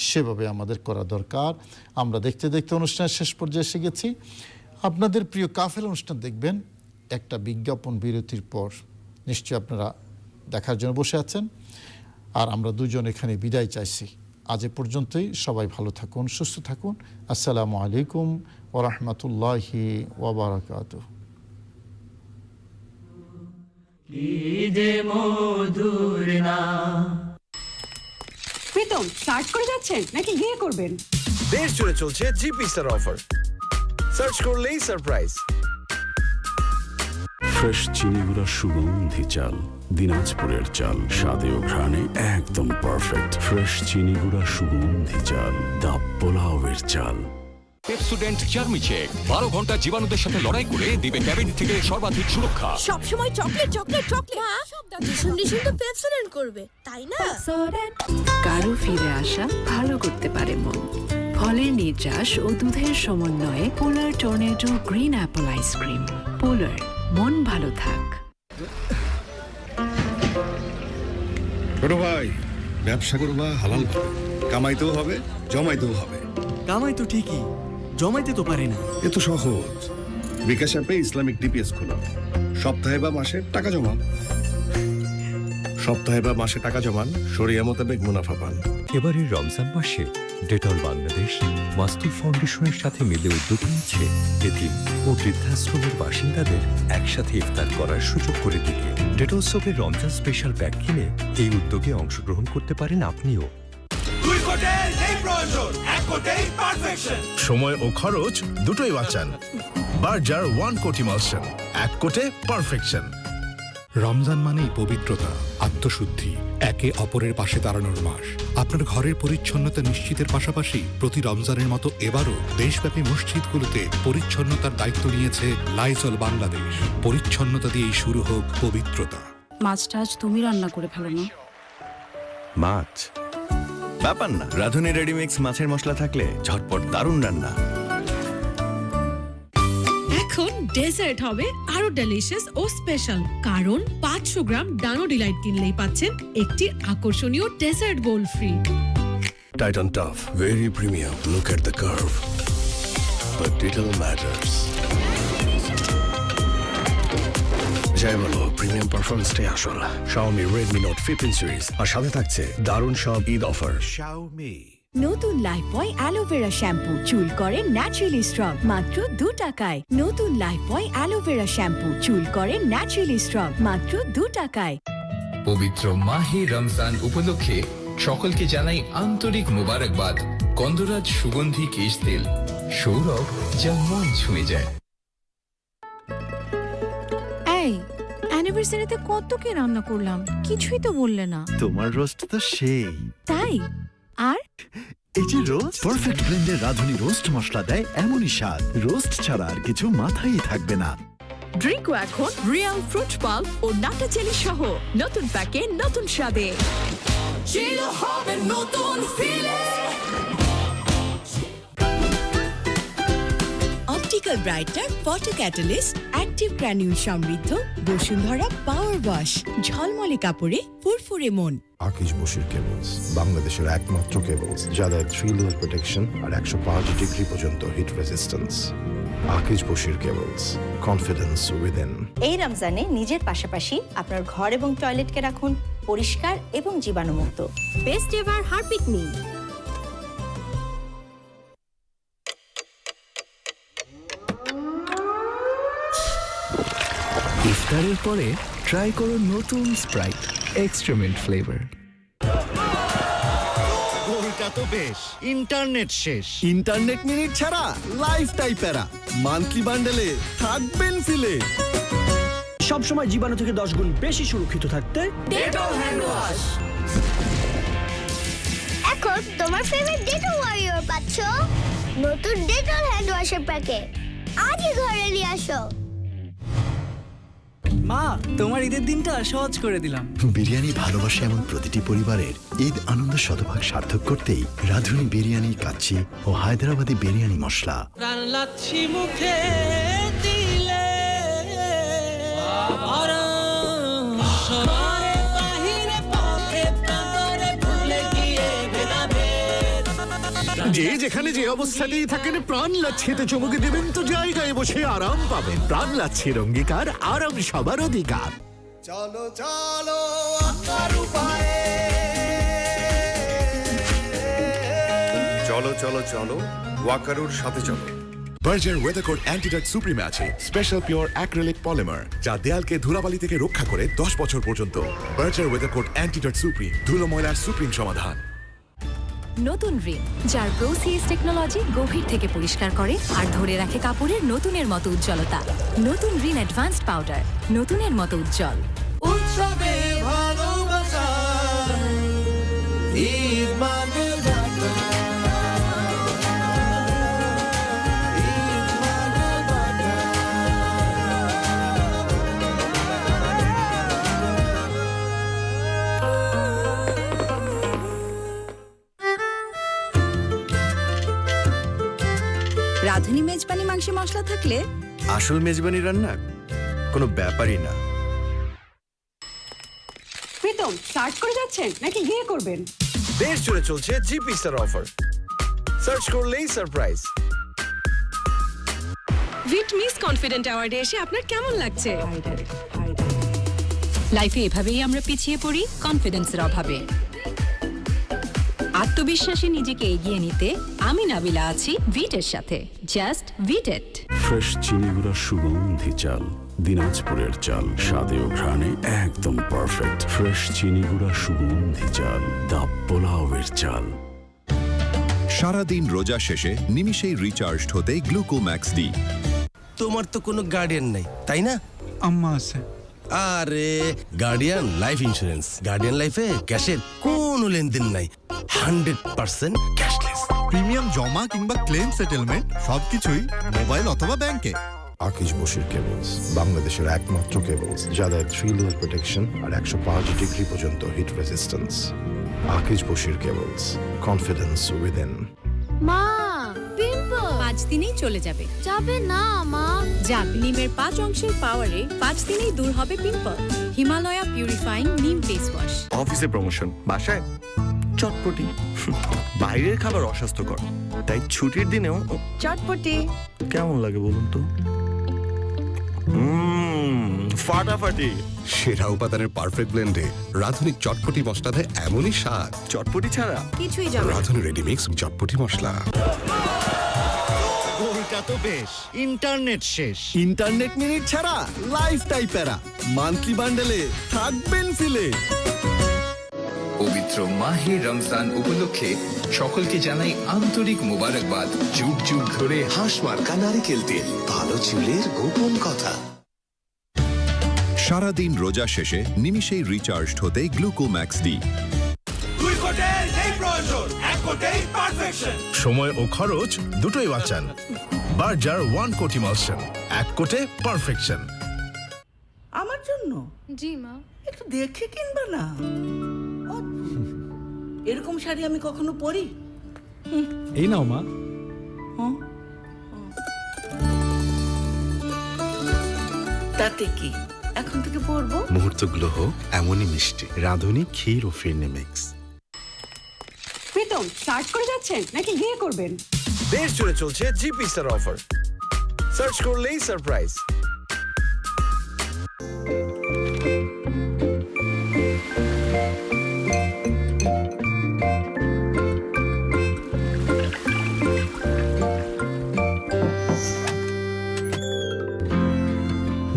সেভাবে আমাদের করা দরকার। আমরা দেখতে দেখতে অনুষ্ঠানের শেষ পর্যায়ে এসে গেছি। আপনাদের প্রিয় কাফেলা অনুষ্ঠান দেখবেন একটা বিজ্ঞাপন বিরতির পর। নিশ্চয়ই আপনারা দেখার জন্য বসে আছেন, আর আমরা দুজন এখানে বিদায় চাইছি। আজ এ পর্যন্তই। সবাই ভালো থাকুন, সুস্থ থাকুন। আসসালামু আলাইকুম ওয়া রাহমাতুল্লাহি ওয়া বারাকাতুহু। প্রীতম, সার্চ করে যাচ্ছেন নাকি বিয়ে করবেন? দেশ জুড়ে চলছে জিপি স্টার অফার, সার্চ করলেই সারপ্রাইজ। ফ্রেশ চিনিগুড়া সুগন্ধি চাল, দিনাজপুরের চাল, স্বাদে ও ঘ্রাণে একদম পারফেক্ট। ফ্রেশ চিনিগুড়া সুগন্ধি চাল, দা পোলাওয়ের চাল। পেপসুডেন্ট চার্মি চেক 12 ঘন্টা জীবাণুদের সাথে লড়াই করে দিবে ক্যাবিন থেকে সর্বাধিক সুরক্ষা। সবসময় চকলেট চকলেট চকলেট, শুনলি শুনতে পেপসোডেন্ট করবে, তাই না? কারো ফিরে আসা ভালো করতে পারে মন। ফলের নির্যাস ও দুধের সমন্বয়ে Polar Tornado green apple ice cream. Polar, মন ভালো থাক। ছোট ভাই, ব্যবসা করবা হালাল ভাবে, কামাইতেও হবে জমাইতেও হবে। কামাই তো ঠিকই, জমাইতে তো পারে না। এ তো সহজ। বিকাশ অ্যাপে ইসলামিক ডিপিএস খোলা, সপ্তাহে বা মাসে টাকা জমান। সপ্তাহে বা মাসে টাকা জমান, শরিয়া মোতাবেক মুনাফা পান। এবারের রমজান মাসে ডেটল বাংলাদেশ মাস্তুর ফাউন্ডেশনের সাথে মিলে উদ্যোগ নিচ্ছে এতিম ও বৃদ্ধাশ্রমের বাসিন্দাদের একসাথে ইফতার করার সুযোগ করে দিতে। ডেটল সোপের রমজান স্পেশাল প্যাক কিনে এই উদ্যোগে অংশগ্রহণ করতে পারেন আপনিও। সময় ও খরচ দুটোই বাঁচান। বার্জার 1 কোটি মালশন, 1 কোটে পারফেকশন। রমজান মানেই পবিত্রতা, আত্মশুদ্ধি, একে অপরের পাশে দাঁড়ানোর মাস। আপনার ঘরের পরিচ্ছন্নতা নিশ্চিতের পাশাপাশি প্রতি রমজানের মতো এবারও দেশব্যাপী মসজিদগুলোতে পরিচ্ছন্নতার দায়িত্ব নিয়েছে লাইজল বাংলাদেশ। পরিচ্ছন্নতা দিয়েই শুরু হোক পবিত্রতা। মাছটা আজ তুমি রান্না করে ফেলো না? মাছ ব্যাপার না, রাঁধুনি রেডিমিক্স মাছের মশলা থাকলে ঝটপট দারুণ রান্না। এখন ডেজার্ট হবে আরো ডেলিশিয়াস ও স্পেশাল, কারণ 500 গ্রাম ডানো ডিলাইট কিনলেই পাচ্ছেন একটি আকর্ষণীয় dessert bowl free. Titan Tough, very premium. Look at the curve. But detail matters. যাই বলো, প্রিমিয়াম পারফরম্যান্সটাই আসল। Xiaomi Redmi Note 15 সিরিজ আর সাথে থাকছে দারুণ সব ঈদ অফার। Xiaomi নতুন লাইফবয় অ্যালোভেরা শ্যাম্পু, চুল করে ন্যাচারালি স্ট্রং মাত্র 2 টাকায়। নতুন লাইফবয় অ্যালোভেরা শ্যাম্পু, চুল করে ন্যাচারালি স্ট্রং মাত্র 2 টাকায়। পবিত্র মাহে রমজান উপলক্ষে সকলকে জানাই আন্তরিক মোবারকবাদ। গন্ধরাজ সুগন্ধি কেশ তেল, সৌরভ যা মন ছুঁয়ে যায়। এই অ্যানিভার্সারিতে কত কি রান্না করলাম, কিছুই তো বললে না। তোমার রোস্ট তো সেই। তাই? আর এই যে রোস্ট, পারফেক্ট ব্লেন্ডের রাঁধুনি রোস্ট মশলা দেয় এমনই স্বাদ, রোস্ট ছাড়া আর কিছু মাথায় থাকবে না। ড্রিঙ্কও এখন রিয়াল ফ্রুট পাল্প ও নাটা চেলি সহ নতুন প্যাকে নতুন স্বাদে। Optical brighter photo catalyst active granule সমৃদ্ধ বসুন্ধরা পাওয়ার ওয়াশ, ঝলমলে কাপড়ে ফুরফুরে মন। আকিজ বশির কেবলস, বাংলাদেশের একমাত্র কেবলস যা দেয় 3 লেয়ার প্রোটেকশন আর 105 ডিগ্রি পর্যন্ত heat resistance. Akij Bashir cables, confidence within. এই রমজানে নিজের পাশাপাশি আপনার ঘর এবং টয়লেটকে রাখুন পরিষ্কার এবং জীবাণুমুক্ত। বেস্ট এভার হারপিক নিন। ইফতারের পরে ট্রাই করো নতুন স্প্রাইট এক্সট্রিমেন্ট ফ্লেভার। গোলটা তো বেশ, ইন্টারনেট শেষ। ইন্টারনেট মিনিট ছাড়া লাইফ টাইপেরা মান্থলি বান্ডেলে থাকবেন ফিলে। সবসময় জীবাণু থেকে 10 গুণ বেশি সুরক্ষিত থাকতে ডেটল হ্যান্ড ওয়াশ। এখন তোমার ফেভারিট ডেটল ওয়ারিয়র পাচ্ছ নতুন ডেটল হ্যান্ড ওয়াশের প্যাকেট। আজই ঘরে নিয়ে আসো। মা, তোমার ঈদের দিনটা সহজ করে দিলাম। বিরিয়ানি ভালোবাসে এমন প্রতিটি পরিবারের ঈদ আনন্দ শতভাগ সার্থক করতেই রাঁধুনি বিরিয়ানি, কাচ্চি ও হায়দ্রাবাদি বিরিয়ানি মশলা। মুখে দিলে সবার বাহিরে পথে প্রান্তরে ভুলে গিয়ে ভেদাভেদ যে যেখানে যে অবস্থাতেই থাকেন, প্রাণ লাচ্ছিতে চমকে দেবেন তো জায়গায় বসে আরাম পাবেন। প্রাণ লাচ্ছির অঙ্গীকার, আরাম সবার অধিকার। চলো চলো আকার উপায়ে, চলো চলো চলো ওয়াকারুর সাথে চলো। বার্জার ওয়েদারকোট অ্যান্টিডাস্ট সুপ্রিম আছে স্পেশাল পিওর অ্যাক্রিলিক পলিমার, যা দেয়ালকে ধুলাবালি থেকে রক্ষা করে 10 বছর পর্যন্ত। বার্জার ওয়েদারকোট অ্যান্টিডাস্ট সুপ্রিম, ধুলো ময়লার সুপ্রিম সমাধান। নতুন রিন, যার প্রোসিএস টেকনোলজি গভীর থেকে পরিষ্কার করে আর ধরে রাখে কাপড়ের নতুনের মতো উজ্জ্বলতা। নতুন রিন অ্যাডভান্সড পাউডার, নতুনের মতো উজ্জ্বল। উৎসবে ভালোবাসা, ঈদ মানে রাঁধুনি মেজবানি মাংসে মশলা থাকলে আসল মেজবানি রান্না কোনো ব্যাপারই না। প্রীতম স্টার্ট করে যাচ্ছেন নাকি বিয়ে করবেন? দেশ জুড়ে চলছে জিপি স্টার অফার, সার্চ করলেই সারপ্রাইজ। ভিট মিস কনফিডেন্ট অ্যাওয়ার্ডে এসে আপনার কেমন লাগছে? লাইফে এভাবেই আমরা পিছিয়ে পড়ি কনফিডেন্সের অভাবে। আত্মবিশ্বাসে নিজেকে এগিয়ে নিতে আমি নাবিলা আছি ভিটের সাথে। জাস্ট ভিট ইট। ফ্রেশ চিনি গুঁড়া সুগন্ধি চাল, দিনাজপুরের চাল, স্বাদে ও ঘ্রাণে একদম পারফেক্ট। ফ্রেশ চিনি গুঁড়া সুগন্ধি চাল, দা পোলাওয়ের চাল। সারাদিন রোজা শেষে নিমিষেই রিচার্জড হতে গ্লুকোম্যাক্স ডি। তোমার তো কোনো গার্ডিয়ান নাই, তাই না? আম্মা আছে। আরে গার্ডিয়ান লাইফ ইন্স্যুরেন্স, গার্ডিয়ান লাইফে ক্যাশের কোনো লেনদেন নাই, 100% ক্যাশলেস। প্রিমিয়াম জমা কিংবা ক্লেম সেটেলমেন্ট সবকিছুই মোবাইল অথবা ব্যাংকে। আকিজ বশির কেবলস, বাংলাদেশের একমাত্র কেবলস যা দেয় 3 লেয়ার প্রোটেকশন আর 105 ডিগ্রি পর্যন্ত heat resistance. Akij Bashir cables, confidence within. মা পিম্পল 5 দিনেই চলে যাবে। যাবে না মা। যাবে। নিমের 5 অংশের পাওয়ারে 5 দিনেই দূর হবে পিম্পল। হিমালয়া পিউরিফাইং নিম ফেস ওয়াশ। অফিসে প্রমোশন, বাসায় চটপটি। বাইরের খাবার অস্বাস্থ্যকর, তাই ছুটির দিনেও চটপটি কেমন লাগে বলুন তো? ফাটাফাটি। সেরা উপাদানের পারফেক্ট ব্লেন্ডে রাঁধুনি চটপটি মশলা দেয় এমনই স্বাদ। চটপটি ছাড়া কিছুই যাবে না। রাঁধুনি রেডিমিক্স চটপটি মশলা। গোলটা তো বেশ, ইন্টারনেট শেষ। ইন্টারনেট মিনিট ছাড়া লাইফ টাইপেরা মান্থলি বান্ডেলে থাকবেন ফিলে। পবিত্র মাহে রমজান উপলক্ষে সকলকে জানাই আন্তরিক মোবারকবাদ। যুগ যুগ ধরে হাঁস মার্কা নারিকেল তেল, ভালো চুলের গোপন কথা। সারাদিন রোজা শেষে নিমিষেই রিচার্জড হতে গ্লুকোম্যাক্স ডি। সময় ও খরচ দুটোই বাঁচান। বার্জার 1 কোট ইমালশন, 1 কোটে পারফেকশন। আমার জন্য? জি মা। একটু দেখে কিনবা না? এরকম শাড়ি আমি কখনো পরি? এই নাও মা। তাতে কি, এখন থেকে পরবো। মুহূর্তগুলো হোক এমনই মিষ্টি। রাঁধুনি ক্ষীর ও ফিরনি মিক্স। প্রীতম স্টার্ট করে যাচ্ছেন নাকি বিয়ে করবেন? দেশ জুড়ে চলছে জিপি স্টার অফার, সার্চ করলেই সারপ্রাইজ।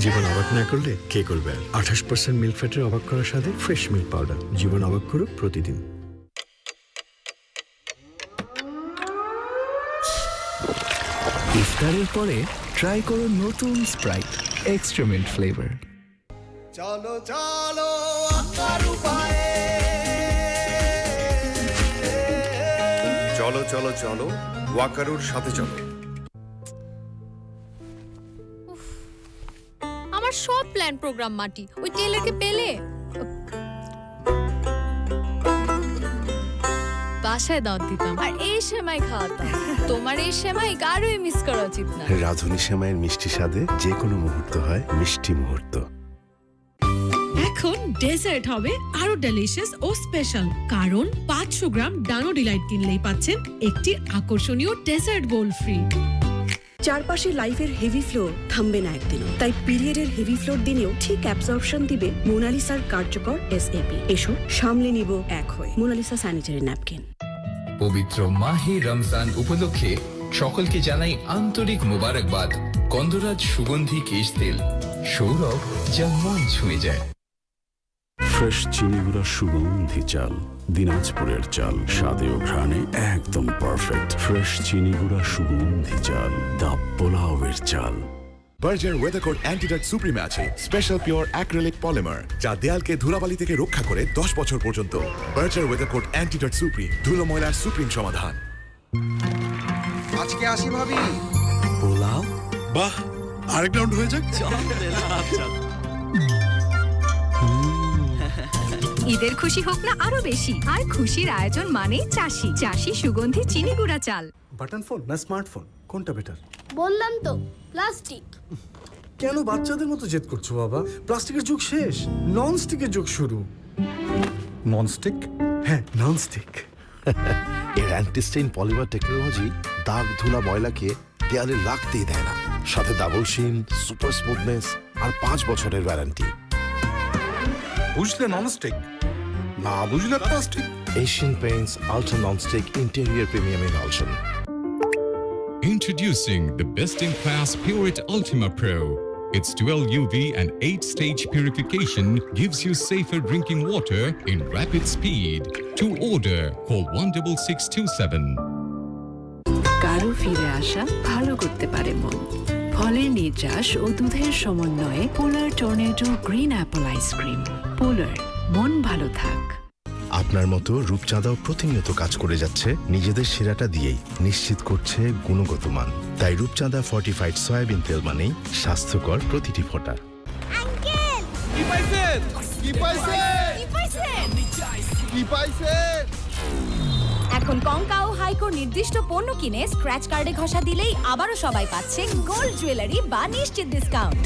জীবন অবাক না করলে কে করবে? 28% মিল্ক ফ্যাটের অবাক করার সাথে ফ্রেশ মিল্ক পাউডার। জীবন অবাক করুক প্রতিদিন। ইফতারের পরে ট্রাই করুন নতুন স্প্রাইট এক্সট্রিমেন্ট ফ্লেভার। চলো চলো আকার উপায়ে, চলো চলো চলো ওয়াকারুর সাথে চলো। আমার সব প্ল্যান প্রোগ্রাম মাটি। ওই টেলারকে পেলে বাসায় দাওয়াত দিতাম আর এই সেমাই খাওয়াতাম। তোমার এই সেমাই কারোই মিস করা উচিত না। রাঁধুনি সেমাইয়ের মিষ্টি স্বাদে যে কোনো মুহূর্ত হয় মিষ্টি মুহূর্ত। এখন ডেজার্ট হবে আরো ডেলিশিয়াস ও স্পেশাল, কারণ 500 গ্রাম ডানো ডিলাইট কিনলেই পাচ্ছেন একটি আকর্ষণীয় ডেজার্ট বোল ফ্রি। চারপাশে লাইফের হেভি ফ্লো থামবে না একদিনও, তাই পিরিয়ডের হেভি ফ্লোর দিনেও ঠিক অ্যাবজর্পশন দিবে মোনালিসার কার্যকর এসএপি। এসো সামলে নিব এক হয়ে মোনালিসা স্যানিটারি ন্যাপকিন। পবিত্র মাহে রমজান উপলক্ষে সকলকে জানাই আন্তরিক মোবারকবাদ। গন্ধরাজ সুগন্ধি কেশ তেল, সৌরভ যা মন ছুঁয়ে যায়। ফ্রেশ চিনিগুড়া সুগন্ধি চাল, দিনাজপুরের চাল, স্বাদে ও ঘ্রাণে একদম পারফেক্ট। ফ্রেশ চিনিগুড়া সুগন্ধি চাল, দা পোলাওয়ের চাল। বার্জার ওয়েদারকোট অ্যান্টিডাস্ট সুপ্রিম আছে স্পেশাল পিওর অ্যাক্রিলিক পলিমার, যা দেয়ালকে ধুলাবালি থেকে রক্ষা করে 10 বছর পর্যন্ত। বার্জার ওয়েদারকোট অ্যান্টিডাস্ট সুপ্রিম, ধুলো ময়লার সুপ্রিম সমাধান। আজকে আসি ভাবি পোলাও। বাহ, আরেক রাউন্ড হয়ে যাক। ঈদের খুশি হোক না আরো বেশি, আর খুশির আয়োজন মানেই চাষি। চাষি সুগন্ধি চিনি গুঁড়া চাল। বাটন ফোন না স্মার্টফোন, কোনটা বেটার? বললাম তো প্লাস্টিক। কেন বাচ্চাদের মতো জেদ করছো বাবা? প্লাস্টিকের যুগ শেষ, নন স্টিকের যুগ শুরু। ননস্টিক? হ্যাঁ, নন স্টিক। এর অ্যান্টিস্টেইন পলিমার টেকনোলজি দাগ ধুলা ময়লাকে দেয়ালে লাগতেই দেয় না। সাথে ডাবল শিন, সুপার স্মুথনেস আর 5 বছরের ওয়ারেন্টি। বুঝলে ননস্টিক, না বুঝলে plastic. Asian Paints ultra nonstick interior premium emulsion. Introducing the best-in-class Pureit Ultima Pro. Its 12 UV and 8-stage purification gives you safer drinking water in rapid speed. To order, call 16627. কারো ফিরে আসা ভালো করতে পারে মন। ফলের নির্যাস ও দুধের সমন্বয়ে Polar Tornado green apple ice cream. Polar, মন ভালো থাক। আপনার মতো রূপচাঁদাও প্রতিনিয়ত কাজ করে যাচ্ছে নিজেদের সেরাটা দিয়েই, নিশ্চিত করছে গুণগত মান। তাই রূপচাঁদা ফর্টিফাইড সয়াবিন তেল মানেই স্বাস্থ্যকর প্রতিটি ফোঁটা। এখন কঙ্কাও হাইকো নির্দিষ্ট পণ্য কিনে স্ক্র্যাচ কার্ডে ঘষা দিলেই আবারও সবাই পাচ্ছে গোল্ড জুয়েলারি বা নিশ্চিত ডিসকাউন্ট।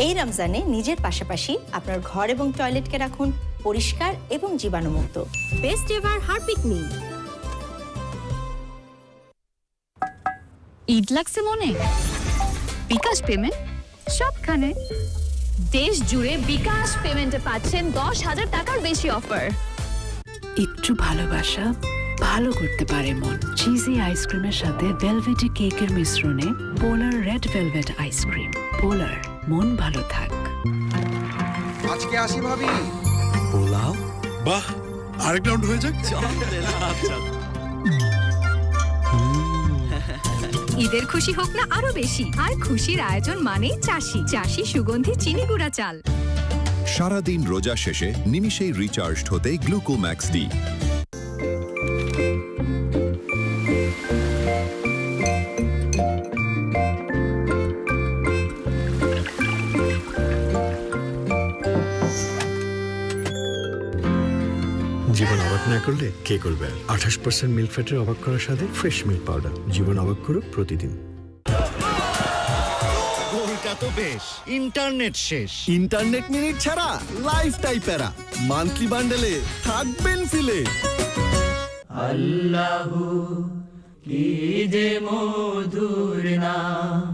এই রমজানে নিজের পাশাপাশি আপনার ঘর এবং টয়লেটকে রাখুন পরিষ্কার এবং জীবাণুমুক্ত। Best ever Harpic me. Eid লাগছে মনে? বিকাশ পেমেন্ট সবখানে। দেশ জুড়ে বিকাশ পেমেন্টে পাচ্ছেন 10,000 টাকার বেশি অফার। একটু ভালোবাসা ভালো করতে পারে মন। চিজি আইসক্রিমের সাথে ভেলভেটি কেকের মিশ্রণে পোলার রেড ভেলভেট আইসক্রিম। পোলার, মন ভালো থাক। আজকে আসি ভাবি পোলাও। বাহ, আরেক রাউন্ড হয়ে যাক। ঈদের খুশি হোক না আরো বেশি, আর খুশির আয়োজন মানেই চাষি। চাষি সুগন্ধি চিনি গুঁড়া চাল। সারাদিন রোজা শেষে নিমিষেই রিচার্জ হতে গ্লুকোম্যাক্স ডি। জীবন অবাক না করলে কে করবে? 28% মিল্ক ফ্যাটের অবাক করার সাথে ফ্রেশ মিল্ক পাউডার। জীবন অবাক করুক প্রতিদিন। তো বেশ, ইন্টারনেট শেষ। ইন্টারনেট মিনিট ছাড়া লাইফটাই প্যারা। মান্থলি বান্ডেলে থাকবেন ফিলে। আল্লাহু কি যে মধুর নাম।